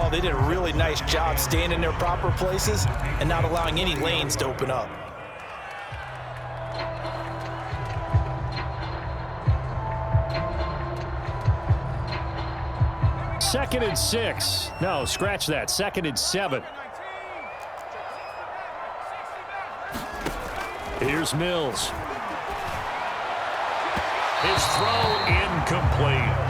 Oh, they did a really nice job staying in their proper places and not allowing any lanes to open up. Second and 6. No, scratch that. Second and 7. Here's Mills. His throw incomplete.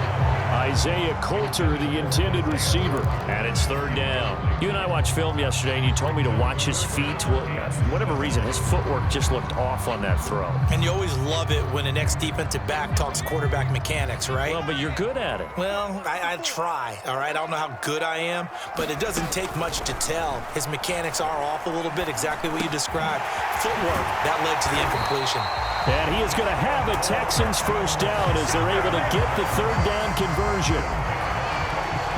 Isaiah Coulter, the intended receiver. And it's third down. You and I watched film yesterday, and you told me to watch his feet. Well, for whatever reason, his footwork just looked off on that throw. And you always love it when an ex-defensive back talks quarterback mechanics, right? Well, but you're good at it. Well, I try, all right? I don't know how good I am, but it doesn't take much to tell. His mechanics are off a little bit, exactly what you described. Footwork, that led to the incompletion. And he is going to have a Texans first down as they're able to get the third down conversion.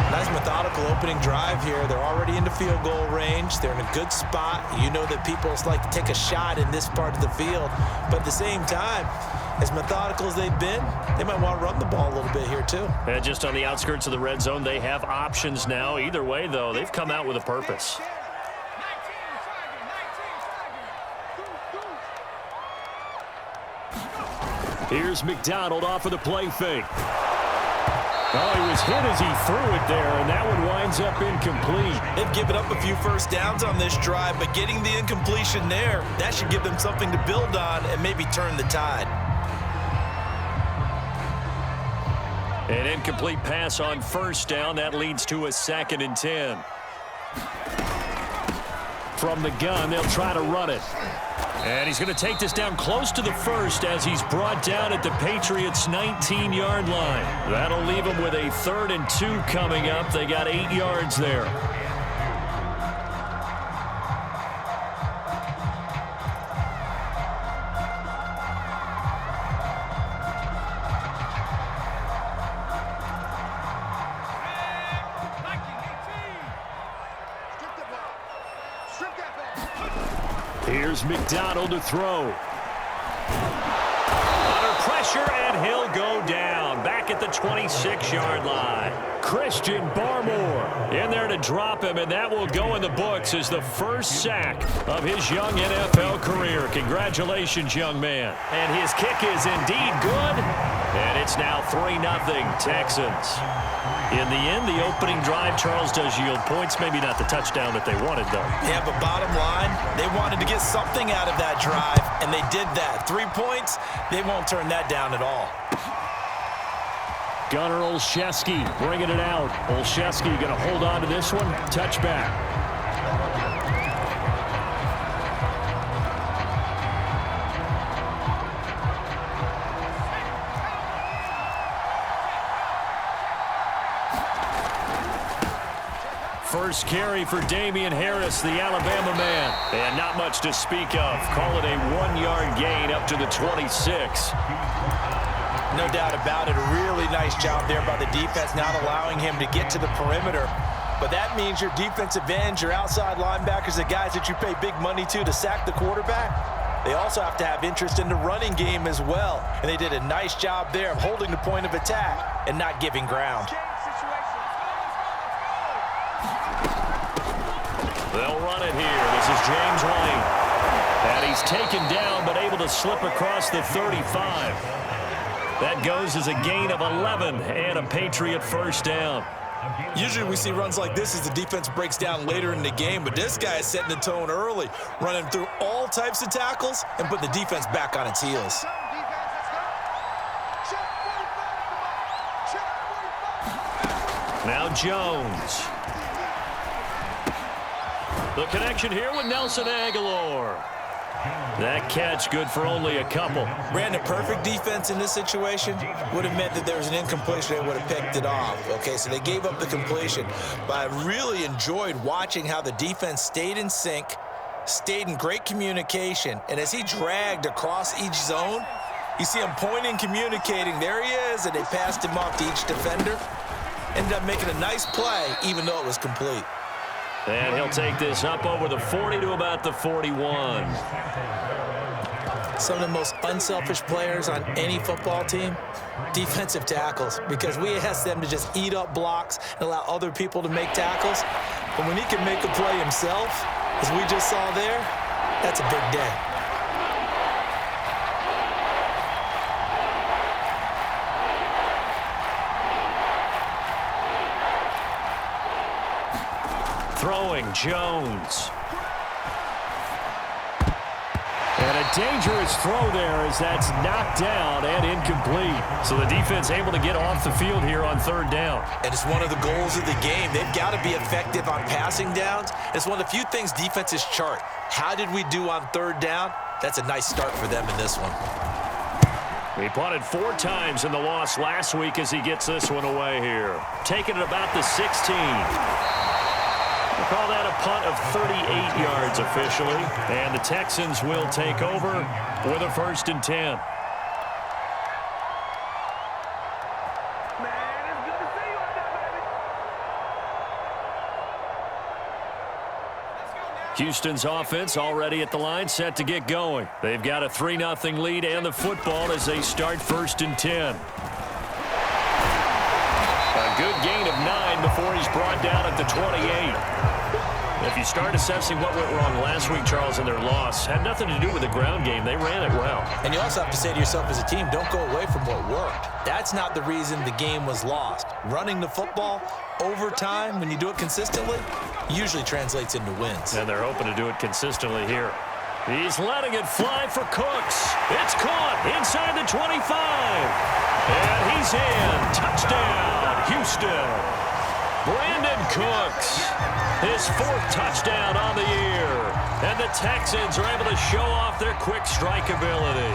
Nice methodical opening drive here. They're already into field goal range. They're in a good spot. You know that people like to take a shot in this part of the field. But at the same time, as methodical as they've been, they might want to run the ball a little bit here too. And just on the outskirts of the red zone, they have options now. Either way, though, they've come out with a purpose. Here's McDonald off of the play fake. Oh, he was hit as he threw it there, and that one winds up incomplete. They've given up a few first downs on this drive, but getting the incompletion there, that should give them something to build on and maybe turn the tide. An incomplete pass on first down. That leads to a 2nd and 10. From the gun, they'll try to run it. And he's going to take this down close to the first as he's brought down at the Patriots' 19-yard line. That'll leave him with a 3rd and 2 coming up. They got 8 yards there. Here's McDonald to throw. Under pressure, and he'll go down. Back at the 26-yard line. Christian Barmore in there to drop him, and that will go in the books as the first sack of his young NFL career. Congratulations, young man. And his kick is indeed good, and it's now 3-0 Texans. In the end, the opening drive, Charles, does yield points. Maybe not the touchdown that they wanted, though. Yeah, but bottom line, they wanted to get something out of that drive, and they did that. 3 points, they won't turn that down at all. Gunnar Olszewski bringing it out. Olszewski going to hold on to this one. Touchback. First carry for Damian Harris, the Alabama man. And not much to speak of. Call it a 1-yard gain up to the 26. No doubt about it. A really nice job there by the defense, not allowing him to get to the perimeter. But that means your defensive ends, your outside linebackers, the guys that you pay big money to sack the quarterback, they also have to have interest in the running game as well. And they did a nice job there of holding the point of attack and not giving ground. They'll run it here. This is James White. And he's taken down but able to slip across the 35. That goes as a gain of 11 and a Patriot first down. Usually we see runs like this as the defense breaks down later in the game, but this guy is setting the tone early, running through all types of tackles and put the defense back on its heels. Now Jones. The connection here with Nelson Aguilar. That catch good for only a couple. Brandon, perfect defense in this situation would have meant that there was an incompletion. They would have picked it off. Okay, so they gave up the completion. But I really enjoyed watching how the defense stayed in sync, stayed in great communication, and as he dragged across each zone, you see him pointing, communicating. There he is, and they passed him off to each defender. Ended up making a nice play, even though it was complete. And he'll take this up over the 40 to about the 41. some of the most unselfish players on any football team? Defensive tackles, because we ask them to just eat up blocks and allow other people to make tackles. But when he can make a play himself, as we just saw there, that's a big day. Throwing Jones. And a dangerous throw there as that's knocked down and incomplete. So the defense able to get off the field here on third down. And it's one of the goals of the game. They've got to be effective on passing downs. It's one of the few things defenses chart. How did we do on third down? That's a nice start for them in this one. He punted 4 times in the loss last week as he gets this one away here. Taking it about the 16. We'll call that a punt of 38 yards officially. And the Texans will take over with a 1st and 10. Houston's offense already at the line, set to get going. They've got a 3-0 lead and the football as they start 1st and 10. A good gain of 9 before he's brought down at the 28. If you start assessing what went wrong last week, Charles, in their loss, had nothing to do with the ground game. They ran it well. And you also have to say to yourself as a team, don't go away from what worked. That's not the reason the game was lost. Running the football over time, when you do it consistently, usually translates into wins. And they're hoping to do it consistently here. He's letting it fly for Cooks. It's caught inside the 25. And he's in. Touchdown, Houston. Brandon Cooks, his 4th touchdown on the year. And the Texans are able to show off their quick strike ability.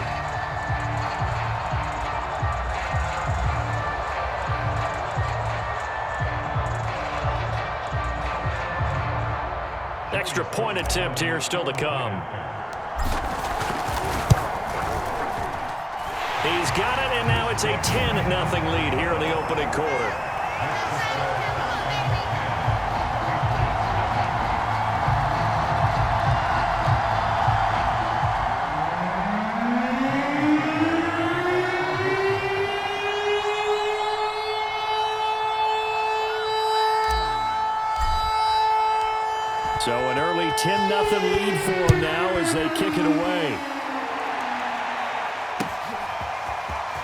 Extra point attempt here still to come. He's got it, and now it's a 10-0 lead here in the opening quarter. So an early 10-0 lead for them now as they kick it away.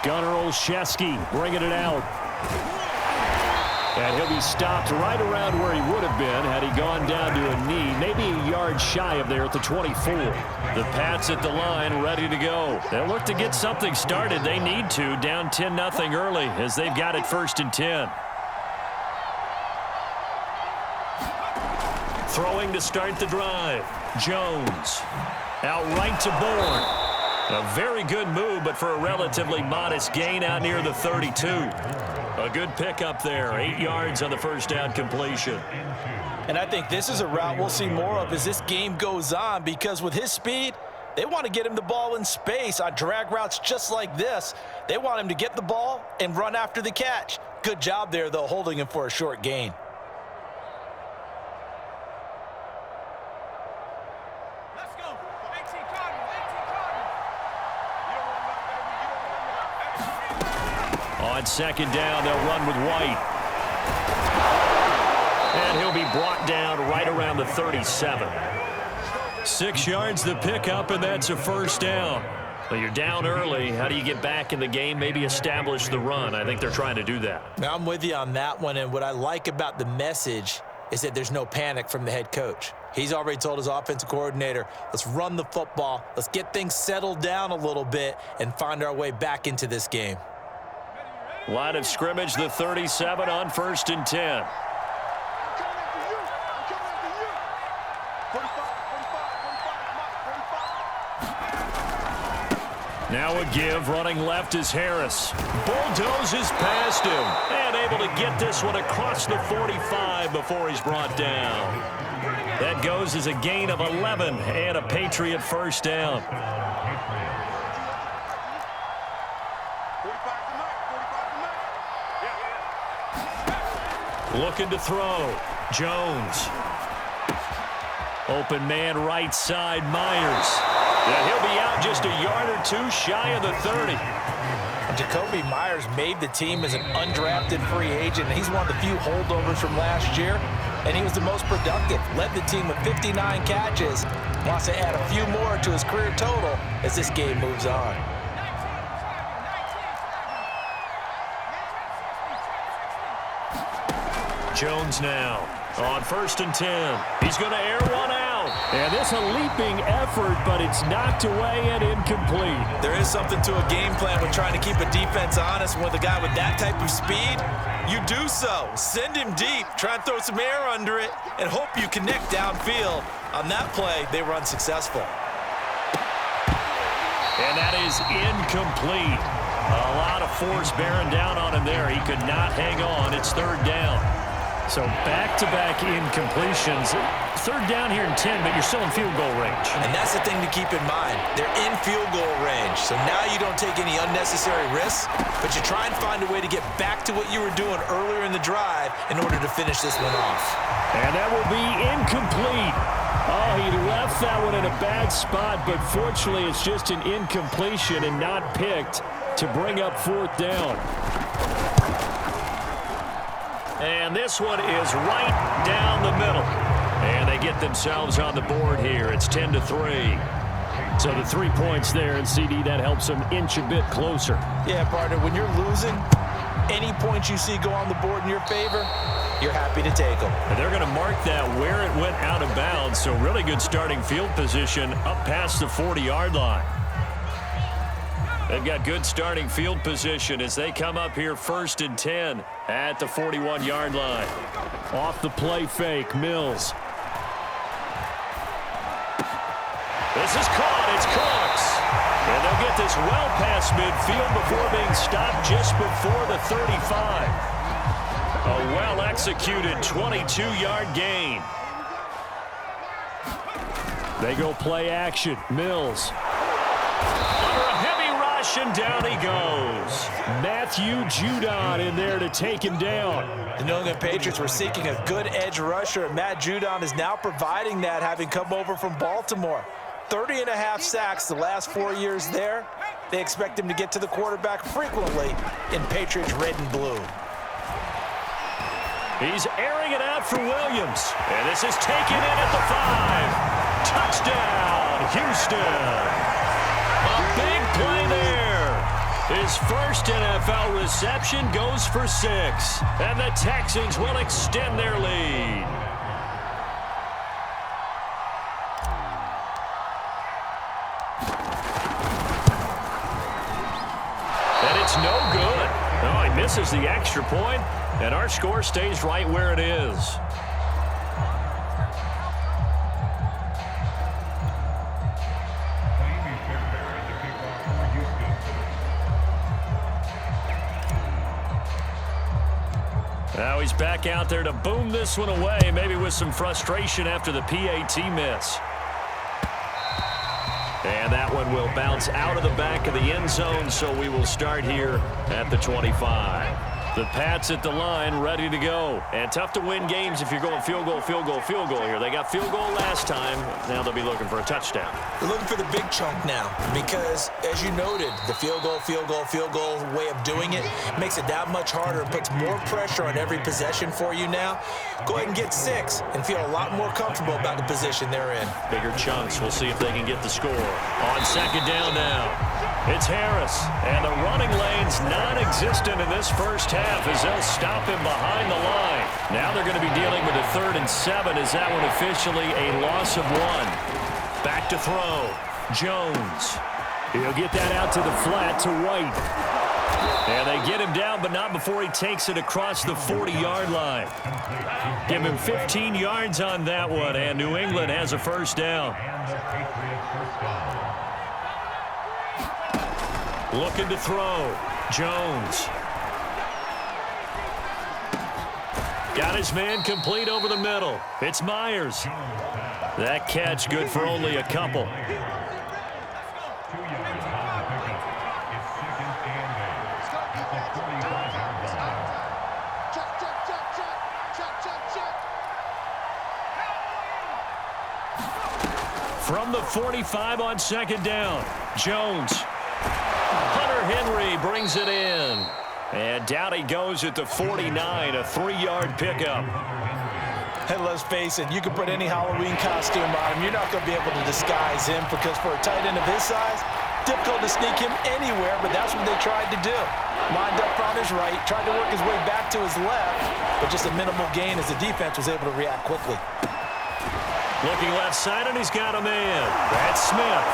Gunnar Olszewski bringing it out. And he'll be stopped right around where he would have been had he gone down to a knee, maybe a yard shy of there at the 24. The Pats at the line ready to go. They'll look to get something started. They need to, down 10-0 early as they've got it 1st and 10. Throwing to start the drive. Jones. Out right to Bourne. A very good move, but for a relatively modest gain out near the 32. A good pickup there. 8 yards on the 1st down completion. And I think this is a route we'll see more of as this game goes on, because with his speed, they want to get him the ball in space on drag routes just like this. They want him to get the ball and run after the catch. Good job there, though, holding him for a short gain. On 2nd down, they'll run with White. And he'll be brought down right around the 37. 6 yards the pickup, and that's a 1st down. Well, you're down early. How do you get back in the game? Maybe establish the run. I think they're trying to do that. Now, I'm with you on that one, and what I like about the message is that there's no panic from the head coach. He's already told his offensive coordinator, let's run the football, let's get things settled down a little bit and find our way back into this game. Line of scrimmage, the 37 on 1st and 10. Now a give, running left is Harris. Bulldozes past him and able to get this one across the 45 before he's brought down. That goes as a gain of 11 and a Patriot 1st down. Looking to throw. Jones. Open man right side, Myers. Yeah, he'll be out just a yard or two shy of the 30. Jacoby Myers made the team as an undrafted free agent. He's one of the few holdovers from last year, and he was the most productive. Led the team with 59 catches. Wants to add a few more to his career total as this game moves on. Jones now on 1st and 10. He's going to air one out. And this a leaping effort, but it's knocked away and incomplete. There is something to a game plan with trying to keep a defense honest. With a guy with that type of speed, you do so. Send him deep, try and throw some air under it, and hope you connect downfield. On that play, they were unsuccessful. And that is incomplete. A lot of force bearing down on him there. He could not hang on. It's 3rd down. So back-to-back incompletions. 3rd down here in 10, but you're still in field goal range. And that's the thing to keep in mind. They're in field goal range. So now you don't take any unnecessary risks, but you try and find a way to get back to what you were doing earlier in the drive in order to finish this one off. And that will be incomplete. Oh, he left that one in a bad spot, but fortunately it's just an incompletion and not picked to bring up 4th down. And this one is right down the middle. And they get themselves on the board here. It's 10-3. So the 3 points there, and CD, that helps them inch a bit closer. Yeah, partner, when you're losing, any points you see go on the board in your favor, you're happy to take them. And they're going to mark that where it went out of bounds. So really good starting field position up past the 40-yard line. They've got good starting field position as they come up here 1st and 10 at the 41-yard line. Off the play fake, Mills. This is caught. It's Cooks. And they'll get this well past midfield before being stopped just before the 35. A well-executed 22-yard gain. They go play action. Mills. Under a heavy rush, and down he goes. Matthew Judon in there to take him down. The New England Patriots were seeking a good edge rusher, and Matt Judon is now providing that, having come over from Baltimore. 30.5 sacks the last 4 years there. They expect him to get to the quarterback frequently in Patriots red and blue. He's airing it out for Williams. And this is taken in at the 5. Touchdown, Houston. A big play there. His first NFL reception goes for 6. And the Texans will extend their lead. And it's no good. Oh, he misses the extra point, and our score stays right where it is. Now he's back out there to boom this one away, maybe with some frustration after the PAT miss. And that one will bounce out of the back of the end zone, so we will start here at the 25. The Pats at the line, ready to go. And tough to win games if you're going field goal, field goal, field goal here. They got field goal last time. Now they'll be looking for a touchdown. They're looking for the big chunk now because, as you noted, the field goal way of doing it makes it that much harder and puts more pressure on every possession for you now. Go ahead and get 6 and feel a lot more comfortable about the position they're in. Bigger chunks. We'll see if they can get the score. On 2nd down now. It's Harris, and the running lane's non-existent in this first half as they'll stop him behind the line. Now they're going to be dealing with a 3rd and 7 as that one officially a loss of 1. Back to throw. Jones. He'll get that out to the flat to White. And they get him down, but not before he takes it across the 40-yard line. Give him 15 yards on that one, and New England has a first down. Looking to throw. Jones. Got his man complete over the middle. It's Myers. That catch good for only a couple. From the 45 on second down, Jones. Hunter Henry brings it in. And down he goes at the 49, a 3-yard pickup. And let's face it, you can put any Halloween costume on him. You're not going to be able to disguise him because for a tight end of his size, difficult to sneak him anywhere, but that's what they tried to do. Lined up on his right, tried to work his way back to his left, but just a minimal gain as the defense was able to react quickly. Looking left side, and he's got a man. That's Smith.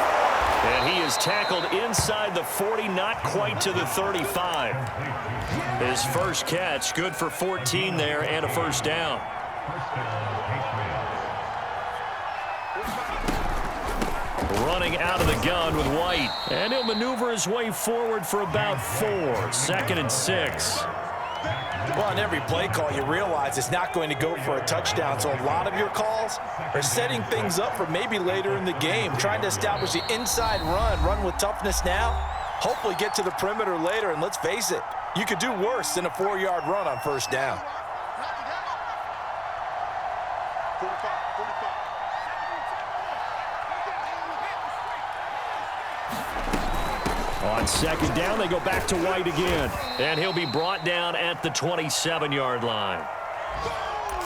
And he is tackled inside the 40, not quite to the 35. His first catch, good for 14 there and a first down. Running out of the gun with White. And he'll maneuver his way forward for about 4. 2nd and 6. Well, on every play call, you realize it's not going to go for a touchdown. So a lot of your calls are setting things up for maybe later in the game, trying to establish the inside run with toughness now, hopefully get to the perimeter later. And let's face it, you could do worse than a 4-yard run on first down. On second down, they go back to White again. And he'll be brought down at the 27-yard line.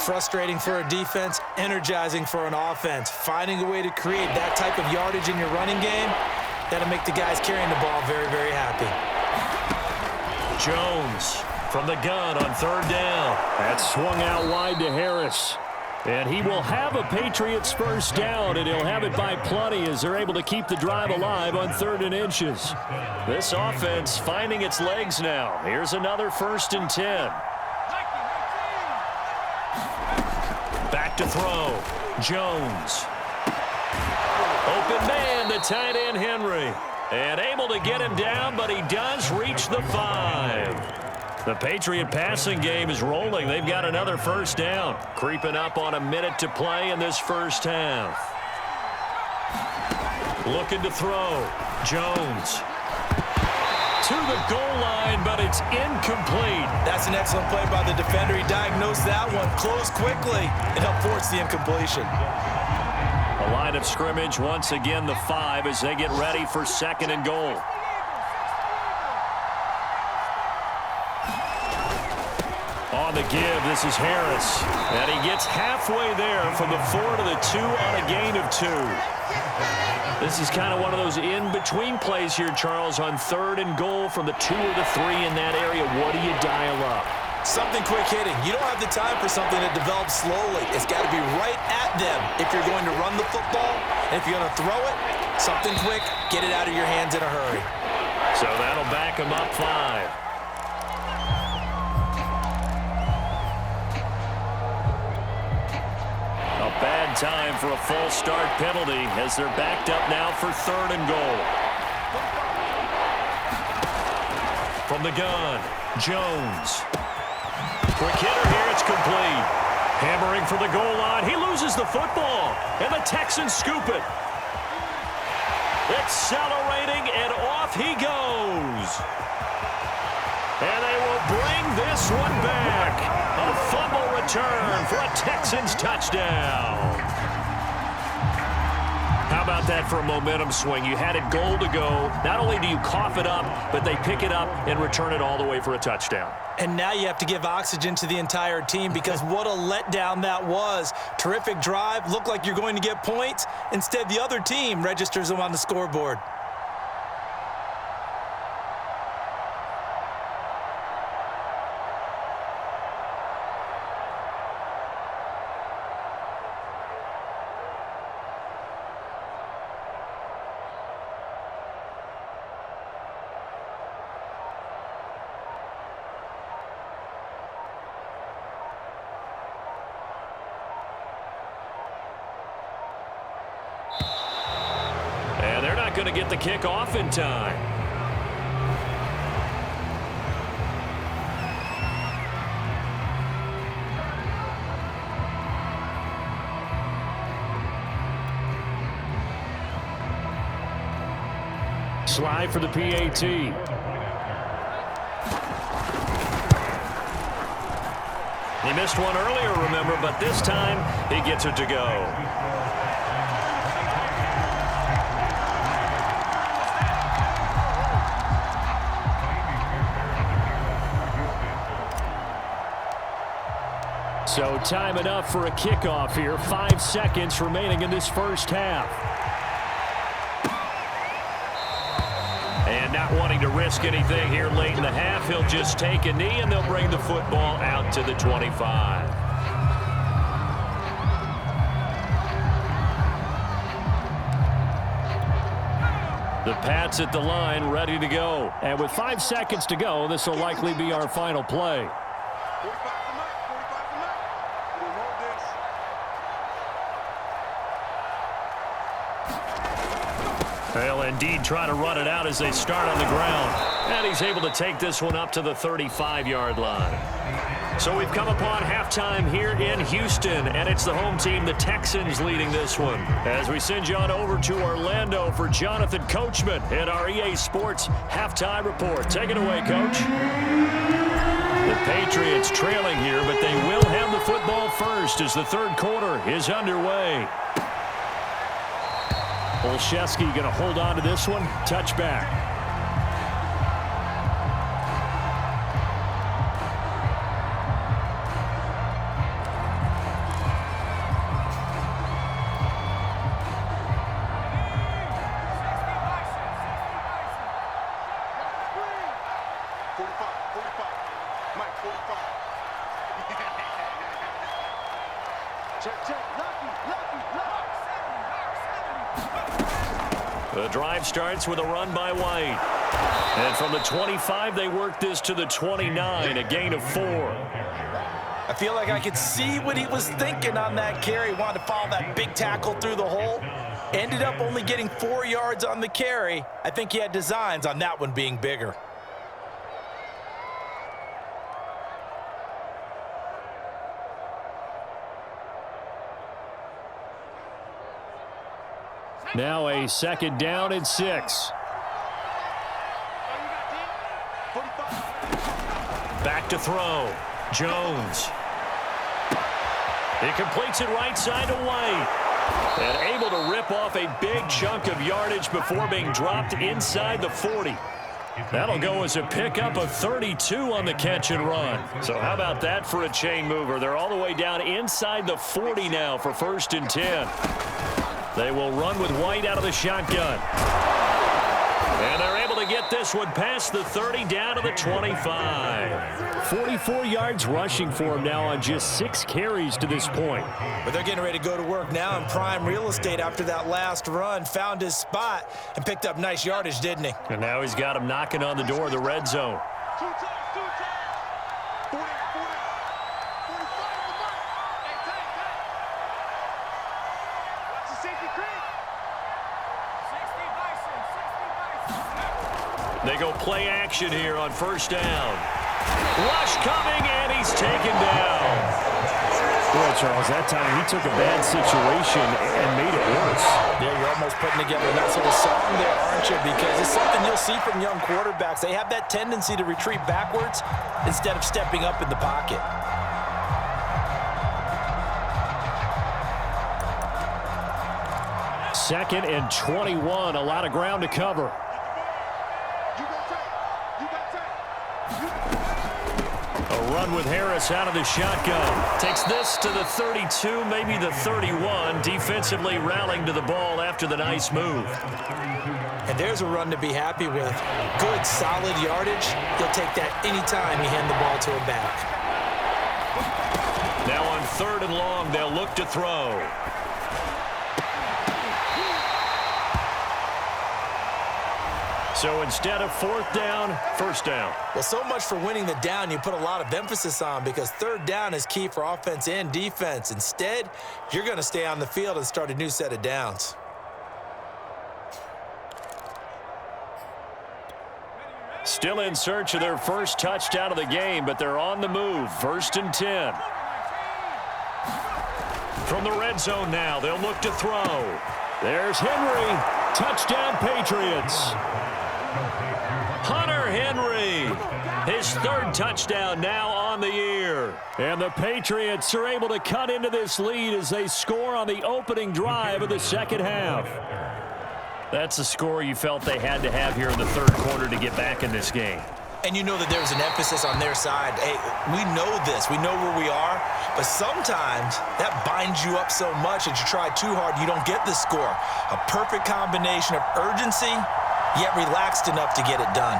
Frustrating for a defense, energizing for an offense. Finding a way to create that type of yardage in your running game, that'll make the guys carrying the ball very, very happy. Jones from the gun on third down. That's swung out wide to Harris. And he will have a Patriots first down, and he'll have it by plenty as they're able to keep the drive alive on 3rd and inches. This offense finding its legs now. Here's another 1st and 10. Back to throw. Jones. Open man, the tight end Henry. And able to get him down, but he does reach the 5. The Patriot passing game is rolling. They've got another first down. Creeping up on a minute to play in this first half. Looking to throw. Jones. To the goal line, but it's incomplete. That's an excellent play by the defender. He diagnosed that one, closed quickly, and helped force the incompletion. A line of scrimmage, once again the 5 as they get ready for 2nd and goal. On the give, this is Harris. And he gets halfway there from the 4 to the 2 on a gain of 2. This is kind of one of those in-between plays here, Charles, on 3rd and goal from the 2 or the 3 in that area. What do you dial up? Something quick hitting. You don't have the time for something that develops slowly. It's got to be right at them if you're going to run the football. And if you're going to throw it, something quick, get it out of your hands in a hurry. So that'll back him up 5. A bad time for a false start penalty as they're backed up now for 3rd and goal. From the gun, Jones. Quick hitter here, it's complete. Hammering for the goal line. He loses the football, and the Texans scoop it. Accelerating, and off he goes. And they will bring this one back. A fumble return for a Texans touchdown. How about that for a momentum swing? You had it goal to go. Not only do you cough it up, but they pick it up and return it all the way for a touchdown. And now you have to give oxygen to the entire team because what a letdown that was. Terrific drive. Looked like you're going to get points. Instead, the other team registers them on the scoreboard. And they're not going to get the kick off in time. Slide for the PAT. He missed one earlier, remember, but this time he gets it to go. So time enough for a kickoff here. 5 seconds remaining in this first half. And not wanting to risk anything here late in the half, he'll just take a knee and they'll bring the football out to the 25. The Pats at the line, ready to go. And with 5 seconds to go, this will likely be our final play. They'll indeed try to run it out as they start on the ground. And he's able to take this one up to the 35-yard line. So we've come upon halftime here in Houston, and it's the home team, the Texans, leading this one. As we send you on over to Orlando for Jonathan Coachman in our EA Sports Halftime Report. Take it away, Coach. The Patriots trailing here, but they will have the football first as the third quarter is underway. Olszewski going to hold on to this one. Touchback. The drive starts with a run by White. And from the 25, they work this to the 29, a gain of 4. I feel like I could see what he was thinking on that carry. Wanted to follow that big tackle through the hole. Ended up only getting 4 yards on the carry. I think he had designs on that one being bigger. Now a second down and 6. Back to throw. Jones. He completes it right side to White. And able to rip off a big chunk of yardage before being dropped inside the 40. That'll go as a pickup of 32 on the catch and run. So how about that for a chain mover? They're all the way down inside the 40 now for 1st and 10. They will run with White out of the shotgun. And they're able to get this one past the 30 down to the 25. 44 yards rushing for him now on just 6 carries to this point. But they're getting ready to go to work now in prime real estate after that last run. Found his spot and picked up nice yardage, didn't he? And now he's got him knocking on the door of the red zone. They go play action here on 1st down. Rush coming, and he's taken down. Boy, Charles, that time he took a bad situation and made it worse. Yeah, you're almost putting together a nice little song there, aren't you? Because it's something you'll see from young quarterbacks. They have that tendency to retreat backwards instead of stepping up in the pocket. Second and 21, a lot of ground to cover. A run with Harris out of the shotgun. Takes this to the 32, maybe the 31. Defensively rallying to the ball after the nice move. And there's a run to be happy with. Good, solid yardage. He'll take that anytime you hand the ball to him back. Now on 3rd and long, they'll look to throw. So instead of 4th down, 1st down. Well, so much for winning the down you put a lot of emphasis on, because 3rd down is key for offense and defense. Instead, you're going to stay on the field and start a new set of downs. Still in search of their first touchdown of the game, but they're on the move. 1st and 10. From the red zone now, they'll look to throw. There's Henry. Touchdown, Patriots. Hunter Henry, his 3rd touchdown now on the year. And the Patriots are able to cut into this lead as they score on the opening drive of the second half. That's the score you felt they had to have here in the 3rd quarter to get back in this game. And you know that there's an emphasis on their side. Hey, we know this. We know where we are. But sometimes that binds you up so much that you try too hard, you don't get the score. A perfect combination of urgency, yet relaxed enough to get it done.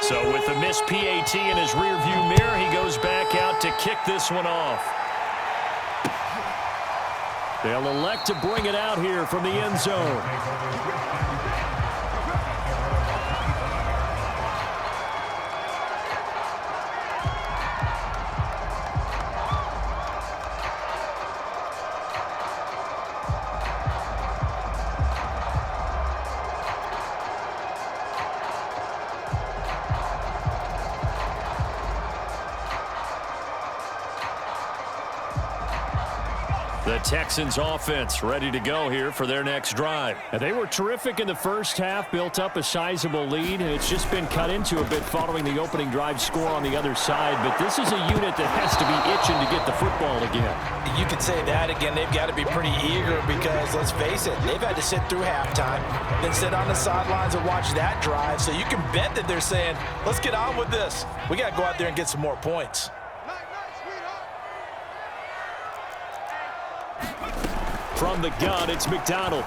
So with the missed PAT in his rearview mirror, he goes back out to kick this one off. They'll elect to bring it out here from the end zone. The Texans offense ready to go here for their next drive. And they were terrific in the first half, built up a sizable lead, and it's just been cut into a bit following the opening drive score on the other side. But this is a unit that has to be itching to get the football again. You could say that again. They've got to be pretty eager because, let's face it, they've had to sit through halftime, then sit on the sidelines and watch that drive. So you can bet that they're saying, let's get on with this. We got to go out there and get some more points. From the gun, it's McDonald.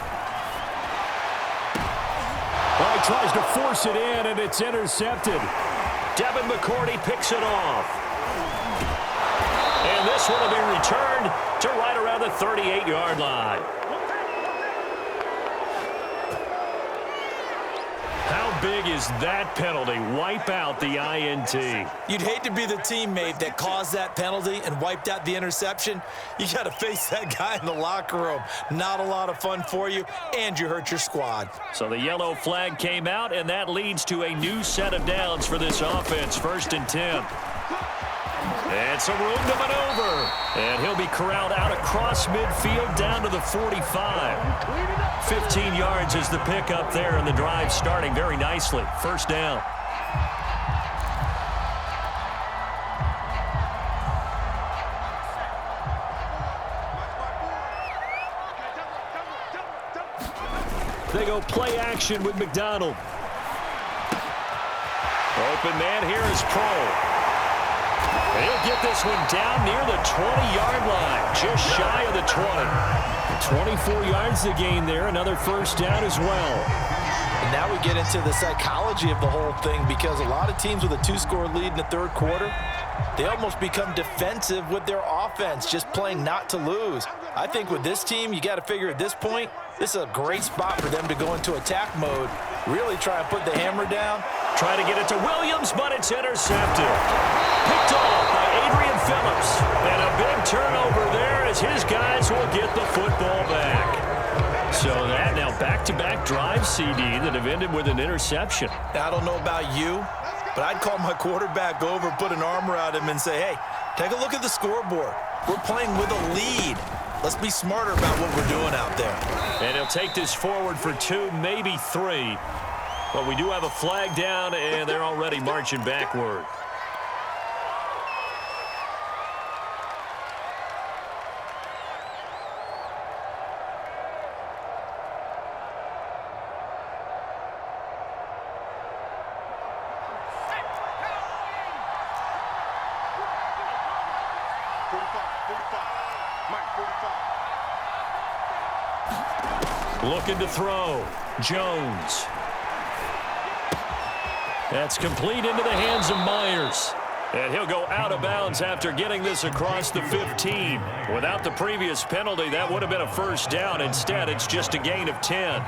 Well, he tries to force it in, and it's intercepted. Devin McCourty picks it off. And this one will be returned to right around the 38-yard line. How big is that penalty? Wipe out the INT. You'd hate to be the teammate that caused that penalty and wiped out the interception. You got to face that guy in the locker room. Not a lot of fun for you, and you hurt your squad. So the yellow flag came out, and that leads to a new set of downs for this offense. 1st and 10. And some room to maneuver. And he'll be corralled out across midfield down to the 45. 15 yards is the pickup there, and the drive starting very nicely. 1st down. They go play action with McDonald. Open man here is Pro. He'll get this one down near the 20-yard line, just shy of the 20. 24 yards to gain there, another 1st down as well. And now we get into the psychology of the whole thing because a lot of teams with a 2-score lead in the 3rd quarter, they almost become defensive with their offense, just playing not to lose. I think with this team, you got to figure at this point, this is a great spot for them to go into attack mode, really try and put the hammer down. Try to get it to Williams, but it's intercepted. Picked off by Adrian Phillips. And a big turnover there as his guys will get the football back. So that now back-to-back drive, CD, that have ended with an interception. I don't know about you, but I'd call my quarterback over, put an arm around him, and say, hey, take a look at the scoreboard. We're playing with a lead. Let's be smarter about what we're doing out there. And he'll take this forward for 2, maybe 3. But we do have a flag down, and they're already marching backward. Looking to throw. Jones. That's complete into the hands of Myers. And he'll go out of bounds after getting this across the 15. Without the previous penalty, that would have been a 1st down. Instead, it's just a gain of 10.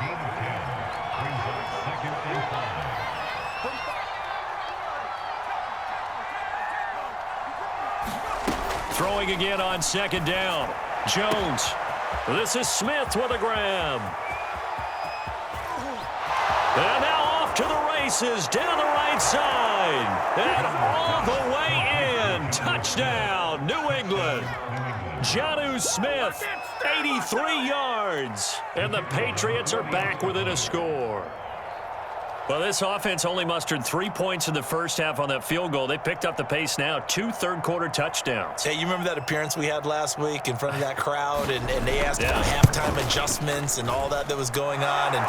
Throwing again on 2nd down. Jones. This is Smith with a grab. And now off to the races down the right side. And all the way in. Touchdown, New England. Jonnu Smith, 83 yards. And the Patriots are back within a score. Well, this offense only mustered 3 points in the first half on that field goal. They picked up the pace now, 2 third-quarter touchdowns. Hey, you remember that appearance we had last week in front of that crowd, and they asked about halftime adjustments and all that was going on, and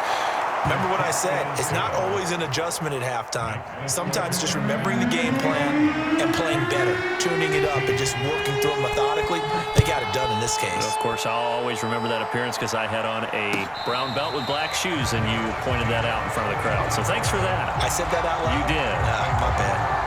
remember what I said, it's not always an adjustment at halftime. Sometimes just remembering the game plan and playing better, tuning it up and just working through it methodically, they got it done in this case. Of course, I'll always remember that appearance because I had on a brown belt with black shoes, and you pointed that out in front of the crowd. So thanks for that. I said that out loud? You did. My bad.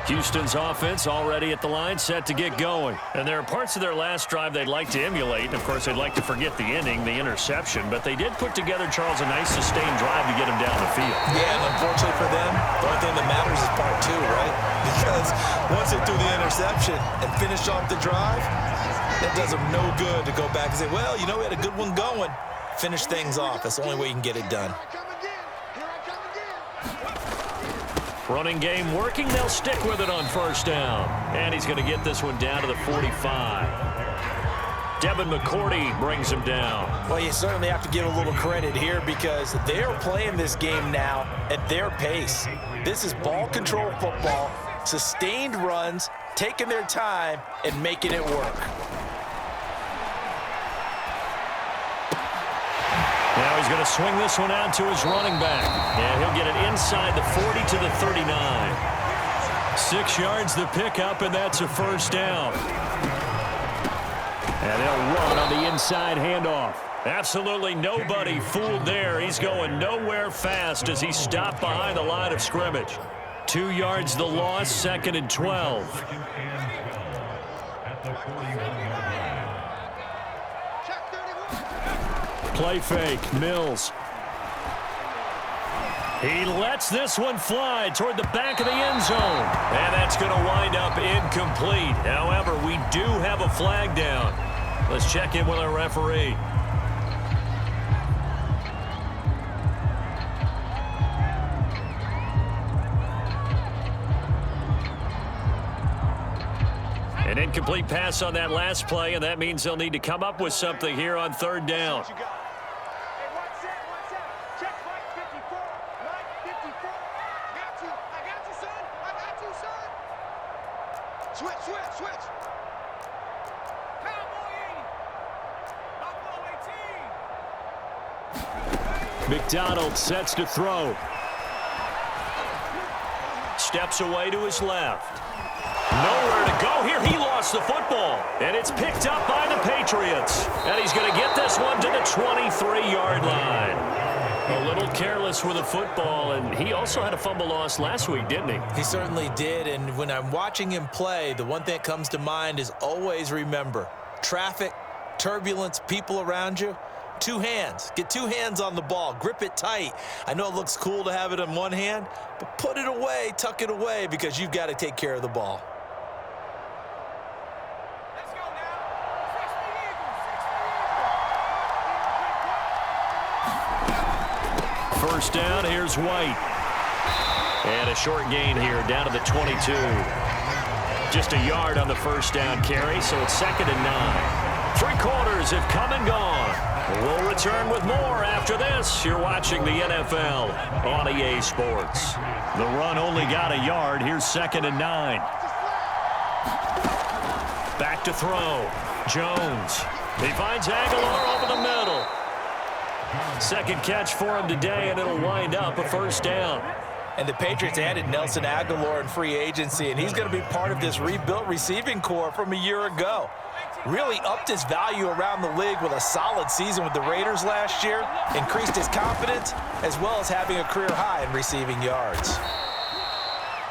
Houston's offense already at the line, set to get going. And there are parts of their last drive they'd like to emulate. And, of course, they'd like to forget the inning, the interception. But they did put together, Charles, a nice sustained drive to get them down the field. Yeah, and unfortunately for them, the only thing that matters is part 2, right? Because once they threw the interception and finished off the drive, that does them no good to go back and say, well, you know, we had a good one going. Finish things off. That's the only way you can get it done. Running game working. They'll stick with it on first down. And he's going to get this one down to the 45. Devin McCourty brings him down. Well, you certainly have to give a little credit here because they're playing this game now at their pace. This is ball control football, sustained runs, taking their time, and making it work. Now he's going to swing this one out to his running back. And he'll get it inside the 40 to the 39. 6 yards the pickup, and that's a first down. And they'll run on the inside handoff. Absolutely nobody fooled there. He's going nowhere fast as he stopped behind the line of scrimmage. 2 yards the loss, 2nd and 12. Play fake, Mills. He lets this one fly toward the back of the end zone. And that's going to wind up incomplete. However, we do have a flag down. Let's check in with our referee. An incomplete pass on that last play, and that means they'll need to come up with something here on third down. McDonald sets to throw. Steps away to his left. Nowhere to go here. He lost the football. And it's picked up by the Patriots. And he's going to get this one to the 23-yard line. A little careless with the football, and he also had a fumble loss last week, didn't he? He certainly did, and when I'm watching him play, the one thing that comes to mind is always remember, traffic, turbulence, people around you, 2 hands. Get 2 hands on the ball. Grip it tight. I know it looks cool to have it in one hand, but put it away, tuck it away, because you've got to take care of the ball. First down, here's White. And a short gain here, down to the 22. Just a yard on the first down carry, so it's 2nd and 9. 3 quarters have come and gone. We'll return with more after this. You're watching the NFL on EA Sports. The run only got a yard. Here's 2nd and 9. Back to throw. Jones. He finds Aguilar over the middle. Second catch for him today, and it'll wind up a first down. And the Patriots added Nelson Aguilar in free agency, and he's going to be part of this rebuilt receiving corps from a year ago. Really upped his value around the league with a solid season with the Raiders last year, increased his confidence, as well as having a career high in receiving yards.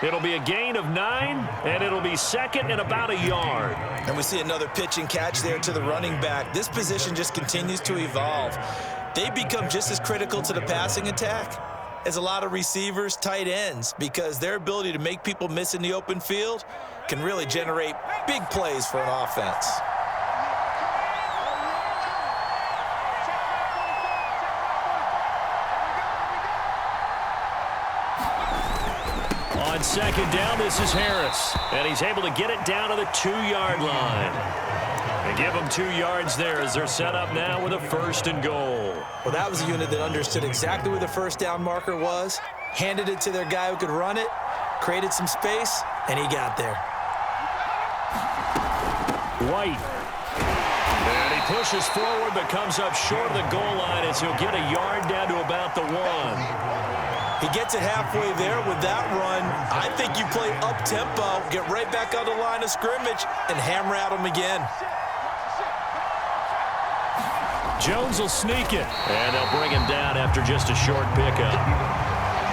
It'll be a gain of 9, and it'll be 2nd and about a yard. And we see another pitch and catch there to the running back. This position just continues to evolve. They become just as critical to the passing attack as a lot of receivers, tight ends, because their ability to make people miss in the open field can really generate big plays for an offense. On second down, this is Harris. And he's able to get it down to the 2-yard line. And give them 2 yards there as they're set up now with a 1st and goal. Well, that was a unit that understood exactly where the first down marker was, handed it to their guy who could run it, created some space, and he got there. White. And he pushes forward but comes up short of the goal line as he'll get a yard down to about the 1. He gets it halfway there with that run. I think you play up-tempo, get right back on the line of scrimmage, and hammer at him again. Jones will sneak it, and they'll bring him down after just a short pickup.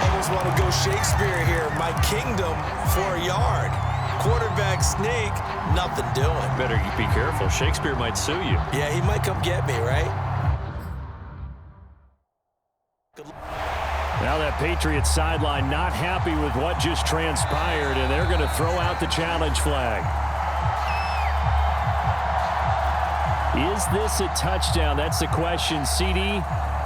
Almost want to go Shakespeare here. My kingdom for a yard. Quarterback sneak, nothing doing. Better be careful. Shakespeare might sue you. Yeah, he might come get me, right? Now that Patriots sideline not happy with what just transpired, and they're going to throw out the challenge flag. Is this a touchdown? That's the question. CD,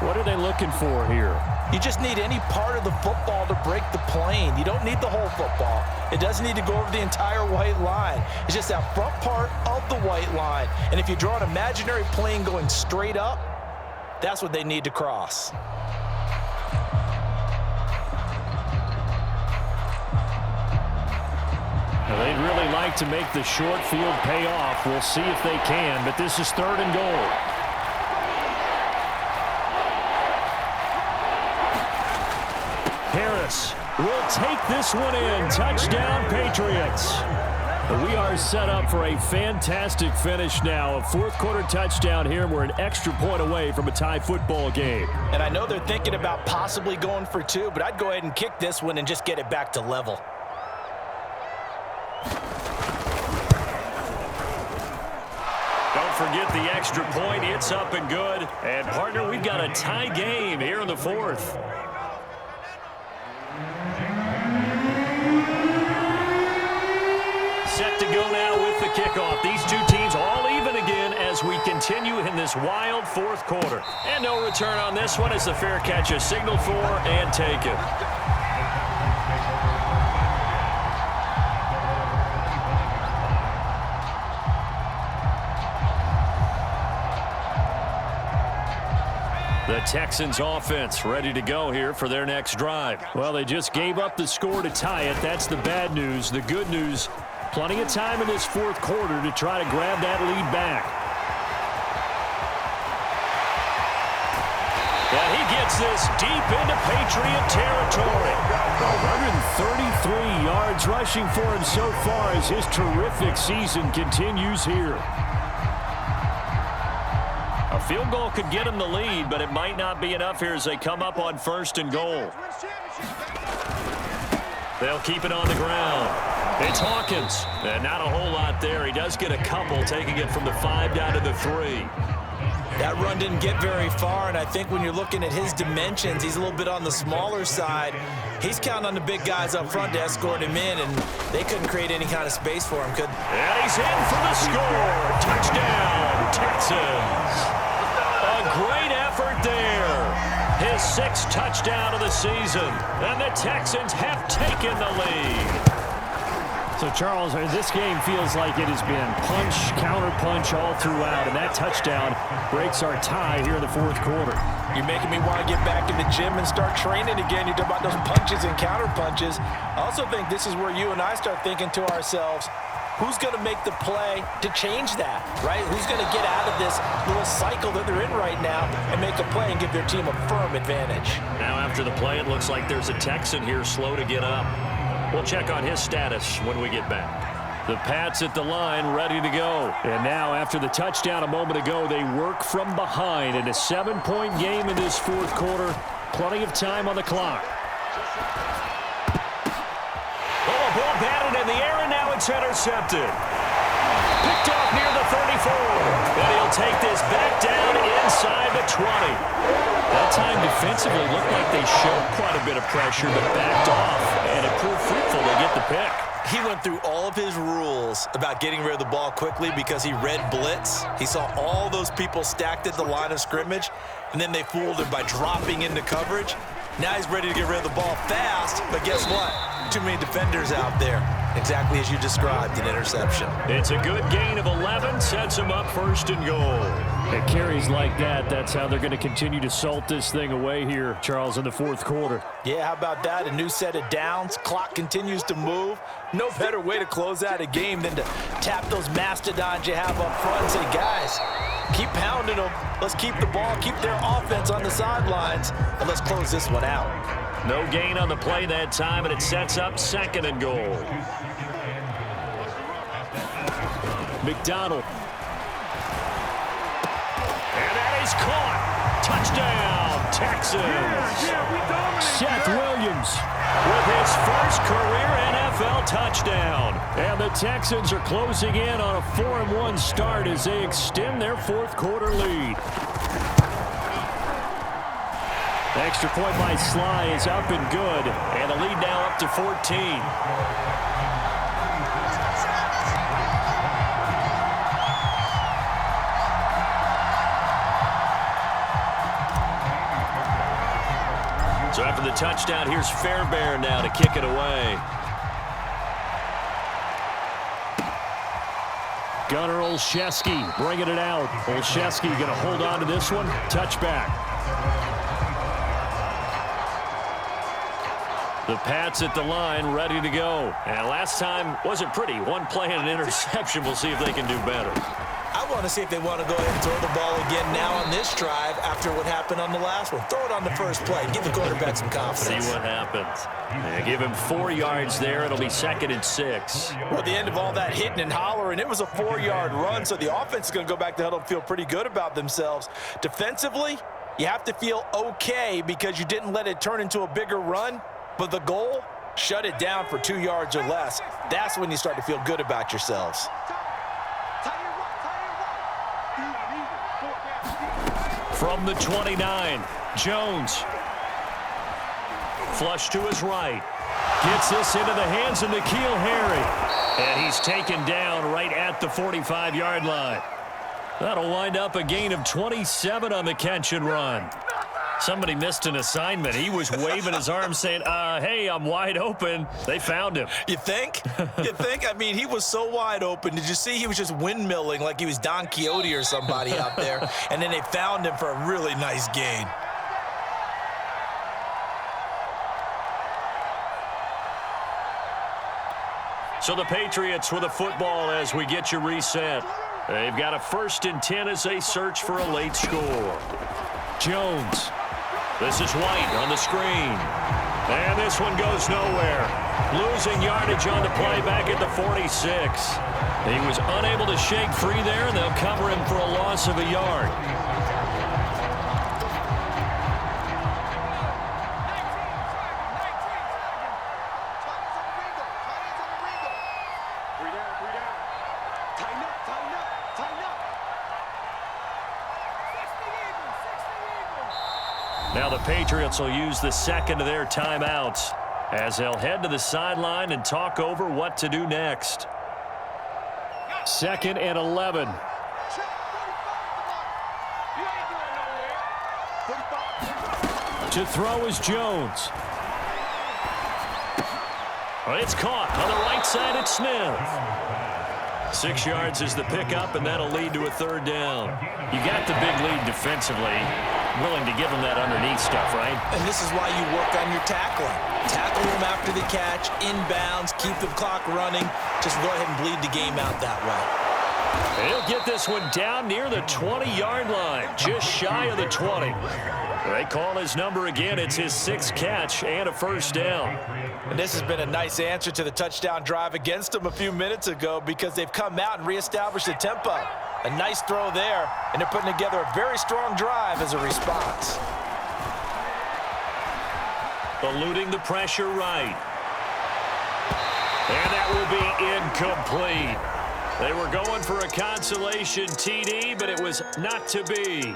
what are they looking for here? You just need any part of the football to break the plane. You don't need the whole football. It doesn't need to go over the entire white line. It's just that front part of the white line. And if you draw an imaginary plane going straight up, that's what they need to cross. They'd really like to make the short field pay off. We'll see if they can, but this is 3rd and goal. Harris will take this one in. Touchdown, Patriots. We are set up for a fantastic finish now. A 4th quarter touchdown here. We're an extra point away from a tie football game. And I know they're thinking about possibly going for 2, but I'd go ahead and kick this one and just get it back to level. Forget the extra point. It's up and good. And, partner, we've got a tie game here in the 4th. Set to go now with the kickoff. These two teams all even again as we continue in this wild 4th quarter. And no return on this one as the fair catch is signaled for and taken. The Texans offense ready to go here for their next drive. Well, they just gave up the score to tie it. That's the bad news. The good news, plenty of time in this 4th quarter to try to grab that lead back. And he gets this deep into Patriot territory. 133 yards rushing for him so far as his terrific season continues here. A field goal could get him the lead, but it might not be enough here as they come up on 1st and goal. They'll keep it on the ground. It's Hawkins. And not a whole lot there. He does get a couple, taking it from the 5 down to the 3. That run didn't get very far, and I think when you're looking at his dimensions, he's a little bit on the smaller side. He's counting on the big guys up front to escort him in, and they couldn't create any kind of space for him, could they? And he's in for the score. Touchdown, Texans. A great effort there. His 6th touchdown of the season, and the Texans have taken the lead. So, Charles, this game feels like it has been punch, counter-punch all throughout, and that touchdown breaks our tie here in the 4th quarter. You're making me want to get back in the gym and start training again. You talk about those punches and counter-punches. I also think this is where you and I start thinking to ourselves, who's going to make the play to change that, right? Who's going to get out of this little cycle that they're in right now and make a play and give their team a firm advantage? Now, after the play, it looks like there's a Texan here slow to get up. We'll check on his status when we get back. The Pats at the line, ready to go. And now, after the touchdown a moment ago, they work from behind in a 7-point game in this 4th quarter. Plenty of time on the clock. Oh, a ball batted in the air, and now it's intercepted. Picked off near the 34. And he'll take this back down inside the 20. That time defensively looked like they showed quite a bit of pressure, but backed off, and it proved fruitful to get the pick. He went through all of his rules about getting rid of the ball quickly because he read blitz. He saw all those people stacked at the line of scrimmage, and then they fooled him by dropping into coverage. Now he's ready to get rid of the ball fast, but guess what? Too many defenders out there. Exactly as you described, an interception. It's a good gain of 11, sets him up 1st and goal. It carries like that. That's how they're going to continue to salt this thing away here, Charles, in the 4th quarter. Yeah, how about that? A new set of downs. Clock continues to move. No better way to close out a game than to tap those mastodons you have up front and say, guys, keep pounding them. Let's keep the ball, keep their offense on the sidelines, and let's close this one out. No gain on the play that time, and it sets up 2nd and goal. McDonald. And that is caught. Touchdown, Texans. Seth Williams With his first career NFL touchdown. And the Texans are closing in on a 4-1 start as they extend their 4th quarter lead. Extra point by Sly is up and good. And the lead now up to 14. So after the touchdown, here's Fairbairn now to kick it away. Gunnar Olszewski bringing it out. Olszewski going to hold on to this one. Touchback. The Pats at the line, ready to go. And last time wasn't pretty. One play and an interception. We'll see if they can do better. I want to see if they want to go ahead and throw the ball again now on this drive after what happened on the last one. Throw it on the first play. Give the quarterback some confidence. See what happens. Yeah, give him 4 yards there. It'll be 2nd and 6. Well, at the end of all that hitting and hollering, it was a 4-yard run, so the offense is going to go back to huddle and feel pretty good about themselves. Defensively, you have to feel okay because you didn't let it turn into a bigger run, but the goal, shut it down for 2 yards or less. That's when you start to feel good about yourselves. From the 29, Jones. Flush to his right. Gets this into the hands of N'Keal Harry. And he's taken down right at the 45-yard line. That'll wind up a gain of 27 on the catch and run. Somebody missed an assignment. He was waving his arms saying, hey, I'm wide open. They found him. You think? You think? I mean, he was so wide open. Did you see he was just windmilling like he was Don Quixote or somebody out there? And then they found him for a really nice gain. So the Patriots with a football as we get you reset. They've got a 1st and 10 as they search for a late score. Jones. This is White on the screen. And this one goes nowhere. Losing yardage on the play back at the 46. He was unable to shake free there, and they'll cover him for a loss of a yard. Now the Patriots will use the 2nd of their timeouts as they'll head to the sideline and talk over what to do next. 2nd and 11. To throw is Jones. Well, it's caught on the right side at Smith. 6 yards is the pickup, and that'll lead to a 3rd down. You got the big lead defensively. Willing to give them that underneath stuff, right? And this is why you work on your tackling. Tackle them after the catch, inbounds, keep the clock running. Just go ahead and bleed the game out that way. He'll get this one down near the 20-yard line, just shy of the 20. They call his number again. It's his 6th catch and a 1st down. And this has been a nice answer to the touchdown drive against them a few minutes ago because they've come out and reestablished the tempo. A nice throw there, and they're putting together a very strong drive as a response. Eluding the pressure right. And that will be incomplete. They were going for a consolation TD, but it was not to be.